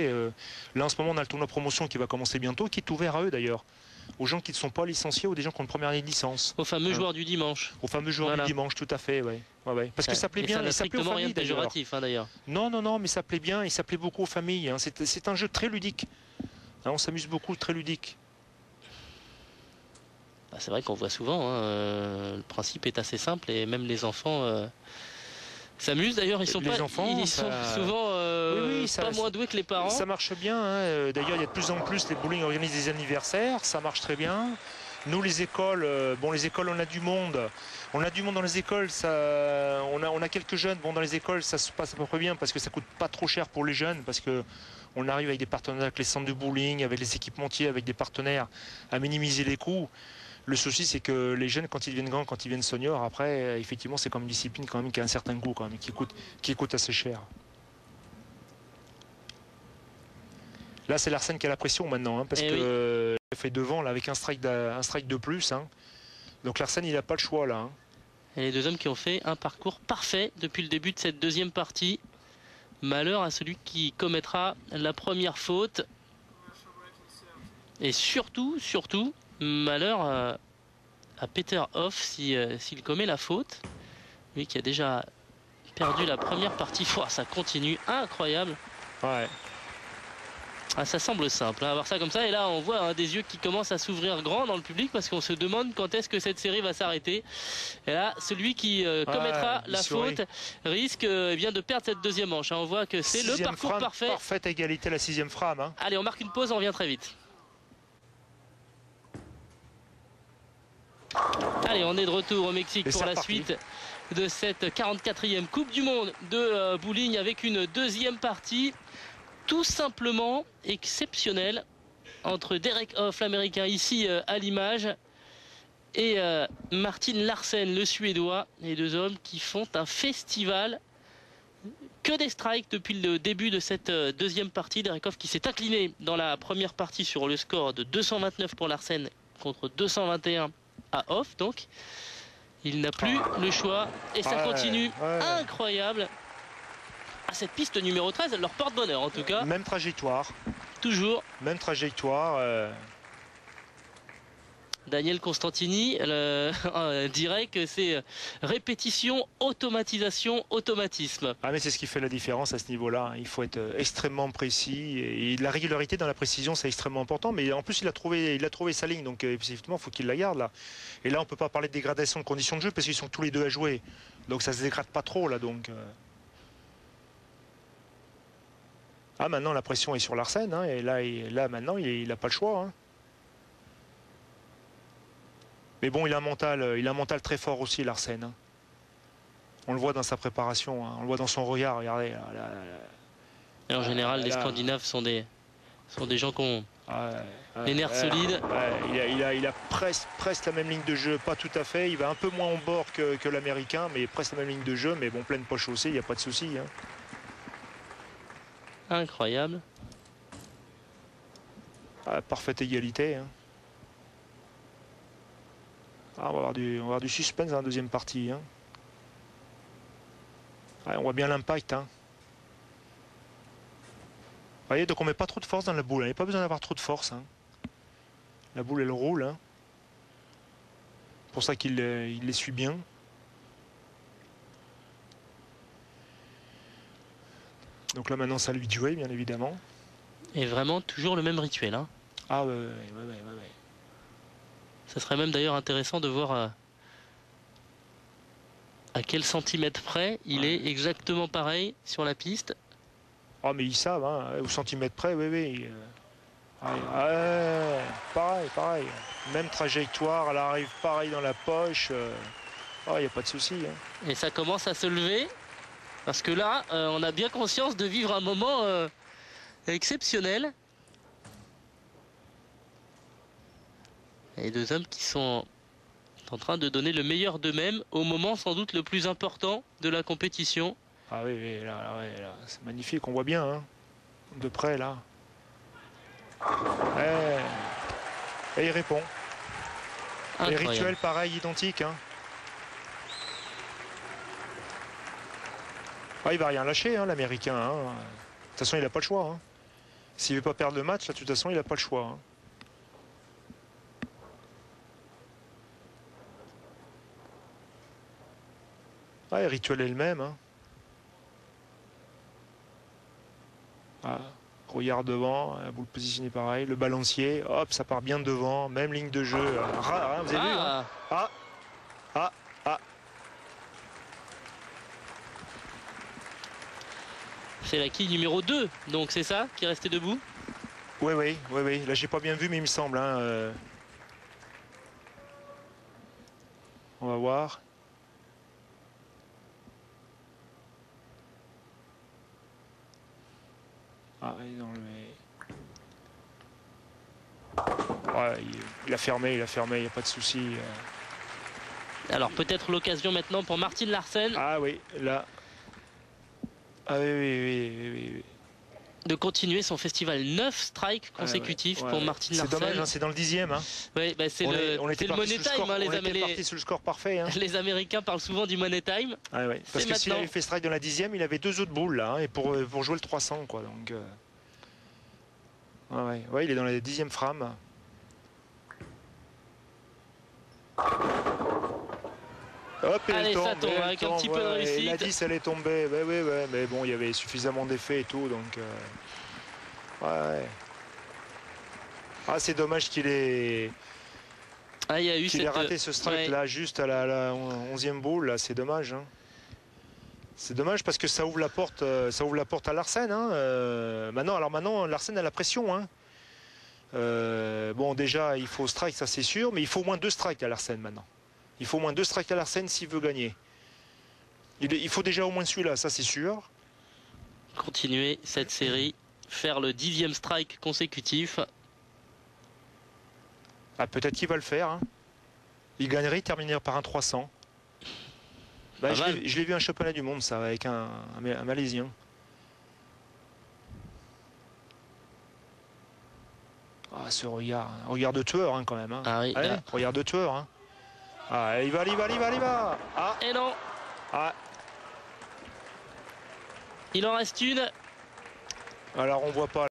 Là, en ce moment, on a le tournoi promotion qui va commencer bientôt, qui est ouvert à eux d'ailleurs. Aux gens qui ne sont pas licenciés ou des gens qui ont une première année de licence. Aux fameux joueurs du dimanche. Aux fameux joueurs du dimanche, tout à fait, ouais. Parce que ça plaît bien, et ça plaît aux familles d'ailleurs. Non, mais ça plaît bien et ça plaît beaucoup aux familles. Hein. C'est un jeu très ludique. Hein, on s'amuse beaucoup, très ludique. C'est vrai qu'on voit souvent, hein, le principe est assez simple et même les enfants s'amusent. D'ailleurs, ils sont souvent pas moins doués que les parents. Ça marche bien. Hein. D'ailleurs, il y a de plus en plus, les bowling organisent des anniversaires, ça marche très bien. Nous, les écoles, les écoles, on a du monde. On a du monde dans les écoles. On a quelques jeunes. Bon, dans les écoles, ça se passe à peu près bien parce que ça coûte pas trop cher pour les jeunes, parce que on arrive avec des partenaires avec les centres de bowling, avec les équipementiers, avec des partenaires à minimiser les coûts. Le souci, c'est que les jeunes, quand ils deviennent grands, quand ils deviennent seniors, après, effectivement, c'est comme une discipline quand même qui a un certain coût, quand même, qui coûte assez cher. Là, c'est Larsen qui a la pression maintenant, hein, parce que il fait devant là, avec un strike de plus. Hein. Donc Larsen, il n'a pas le choix là. Hein. Et les deux hommes qui ont fait un parcours parfait depuis le début de cette deuxième partie. Malheur à celui qui commettra la première faute. Et surtout, malheur à Peter Hoff s'il commet la faute. Lui qui a déjà perdu la première partie. Ça continue, incroyable. Ouais. Ça semble simple, hein, avoir ça comme ça. Et là, on voit des yeux qui commencent à s'ouvrir grand dans le public parce qu'on se demande quand est-ce que cette série va s'arrêter. Et là, celui qui commettra la faute risque de perdre cette deuxième manche. Hein. On voit que c'est le parcours parfait. Parfaite égalité, la sixième frame. Hein. Allez, on marque une pause, on revient très vite. Allez, on est de retour au Mexique pour la suite de cette 44e Coupe du Monde de bowling avec une deuxième partie tout simplement exceptionnelle entre Derek Hoff, l'américain, ici à l'image, et Martin Larsen, le suédois, les deux hommes qui font un festival. Que des strikes depuis le début de cette deuxième partie. Derek Hoff qui s'est incliné dans la première partie sur le score de 229 pour Larsen contre 221 à Hoff, donc il n'a plus le choix et ça continue. Incroyable. Cette piste numéro 13, elle leur porte bonheur en tout cas. Même trajectoire. Toujours. Même trajectoire. Daniel Constantini dirait que c'est répétition, automatisation, automatisme. Mais c'est ce qui fait la différence à ce niveau-là. Il faut être extrêmement précis et la régularité dans la précision, c'est extrêmement important. Mais en plus, il a trouvé sa ligne, donc effectivement, il faut qu'il la garde là. Et là, on peut pas parler de dégradation de conditions de jeu parce qu'ils sont tous les deux à jouer, donc ça se dégrade pas trop là, donc. Maintenant la pression est sur Larsen, hein, et là maintenant il n'a pas le choix. Hein. Mais bon, il a un mental très fort aussi, Larsen. Hein. On le voit dans sa préparation, hein, on le voit dans son regard. Regardez. Et en général, les Scandinaves sont des gens qui ont les nerfs solides. Il a presque la même ligne de jeu, pas tout à fait. Il va un peu moins en bord que l'Américain, mais presque la même ligne de jeu. Mais bon, pleine poche aussi, il n'y a pas de souci. Hein. Incroyable. Parfaite égalité. Hein. On va avoir du suspense dans la deuxième partie. Hein. On voit bien l'impact. Hein. Vous voyez, donc on met pas trop de force dans la boule. Il n'y a pas besoin d'avoir trop de force. Hein. La boule, elle roule. Hein. C'est pour ça qu'il les suit bien. Donc là maintenant ça lui de jouer bien évidemment. Et vraiment toujours le même rituel. Hein. Ouais. Ça serait même d'ailleurs intéressant de voir à quel centimètre près il est exactement pareil sur la piste. Mais ils savent, hein, au centimètre près, oui. Pareil. Même trajectoire, elle arrive pareil dans la poche. Il n'y a pas de souci. Hein. Et ça commence à se lever. Parce que là, on a bien conscience de vivre un moment exceptionnel. Et les deux hommes qui sont en train de donner le meilleur d'eux-mêmes au moment sans doute le plus important de la compétition. Oui, là c'est magnifique, on voit bien, hein, de près, là. Et il répond. Incroyable. Les rituels, pareil, identiques. Hein. Il va rien lâcher, hein, l'Américain. Hein. De toute façon, il n'a pas le choix. Hein. S'il veut pas perdre le match, là, de toute façon, il n'a pas le choix. Hein. Ah, le rituel est le même. Hein. Ah, regarde devant, la boule positionnée pareil, le balancier, hop, ça part bien devant, même ligne de jeu. Vous avez vu hein. Ah. C'est la quille numéro 2, donc c'est ça qui est resté debout? Oui. Là, j'ai pas bien vu, mais il me semble. Hein, On va voir. Ah, ouais, il a fermé, il n'y a pas de souci. Alors peut-être l'occasion maintenant pour Martin Larsen. Ah oui, là. Ah oui. De continuer son festival. 9 strikes consécutifs pour Martin Larsen. C'est dommage, hein, c'est dans le 10e. Hein. Oui, bah c'est le money time. Hein, on était parti sur le score parfait. Hein. Les Américains parlent souvent du money time. Ah ouais, parce que s'il avait fait strike dans la 10e, il avait 2 autres boules là, hein, et pour jouer le 300 quoi. Donc, ouais, il est dans la 10e frame. Hop, allez, ça tombe avec un petit peu de réussite. La 10 elle est tombée, mais bon, il y avait suffisamment d'effets et tout, donc ouais. Ah, c'est dommage qu'il ait raté ce strike là, juste à la 11e boule, là, c'est dommage. Hein. C'est dommage parce que ça ouvre la porte à Larsen. Hein. Maintenant, Larsen a la pression. Hein. Bon, déjà, il faut strike, ça c'est sûr, mais il faut au moins 2 strikes à Larsen maintenant. Il faut au moins 2 strikes à Larsen s'il veut gagner. Il faut déjà au moins celui-là, ça c'est sûr. Continuer cette série, faire le 10e strike consécutif. Ah, peut-être qu'il va le faire. Hein. Il gagnerait, il terminerait par un 300. Bah, je l'ai vu un championnat du monde, ça, avec un Malaisien. Ah, ce regard de tueur hein, quand même. Hein. Ah oui, allez, regard de tueur. Hein. Ah, il va. Ah. Et non. Ah. Il en reste une. Alors on voit pas.